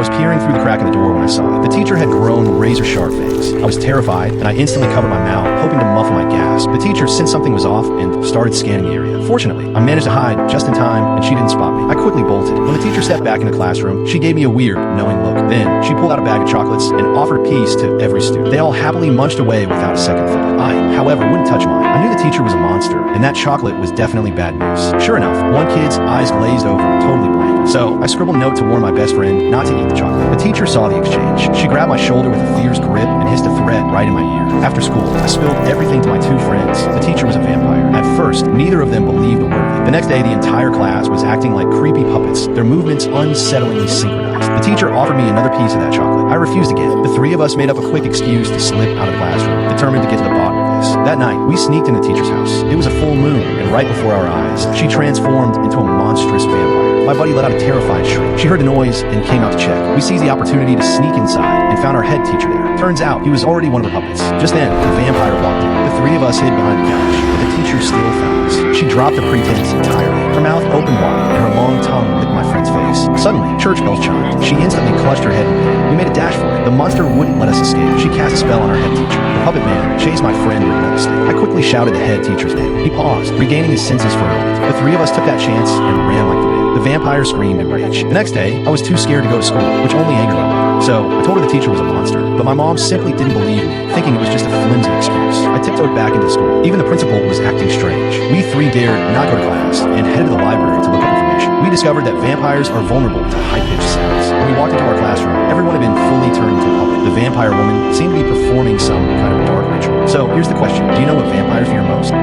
was peering through the crack in the door when I saw it. The teacher had grown razor-sharp fangs. I was terrified, and I instantly covered my mouth, hoping to muffle my gasp. The teacher sensed something was off and started scanning the area. Fortunately, I managed to hide just in time, and she didn't spot me. I quickly bolted. When the teacher stepped back in the classroom, she gave me a weird, knowing look. Then, she pulled out a bag of chocolates and offered a piece to every student. They all happily munched away without a second thought. I, however, wouldn't touch mine. I knew the teacher was a monster, and that chocolate was definitely bad news. Sure enough, one kid's eyes glazed over, totally blank. So, I scribbled a note to warn my best friend not to eat the chocolate. The teacher saw the exchange. She grabbed my shoulder with a fierce grip and hissed a threat right in my ear. After school, I spilled everything to my two friends. The teacher was a vampire. At first, neither of them believed a word of it. The next day, the entire class was acting like creepy puppets, their movements unsettlingly synchronized. The teacher offered me another piece of that chocolate. I refused again. The three of us made up a quick excuse to slip out of the classroom, determined to get to the bottom of this. That night, we sneaked in the teacher's house. It was a full moon, and right before our eyes, she transformed into a monstrous vampire. My buddy let out a terrified shriek. She heard the noise and came out to check. We seized the opportunity to sneak inside and found our head teacher there. Turns out, he was already one of the puppets. Just then, the vampire walked in. The three of us hid behind the couch, but the teacher still found us. She dropped the pretense entirely. Her mouth opened wide, and her long tongue licked my friend's face. Suddenly, church bells chimed. She instantly clutched her head in pain. We made a dash for it. The monster wouldn't let us escape. She cast a spell on our head teacher. The puppet man chased my friend relentlessly. I quickly shouted the head teacher's name. He paused, regaining his senses for a moment. The three of us took that chance and ran like the wind. The vampire screamed in rage. The next day, I was too scared to go to school, which only angered my mother. So, I told her the teacher was a monster, but my mom simply didn't believe me, thinking it was just a flimsy excuse. I tiptoed back into school. Even the principal was acting strange. We three dared not go to class and headed to the library to look up information. We discovered that vampires are vulnerable to high-pitched sounds. When we walked into our classroom, everyone had been fully turned into a puppet. The vampire woman seemed to be performing some kind of dark ritual. So, here's the question. Do you know what vampires fear most?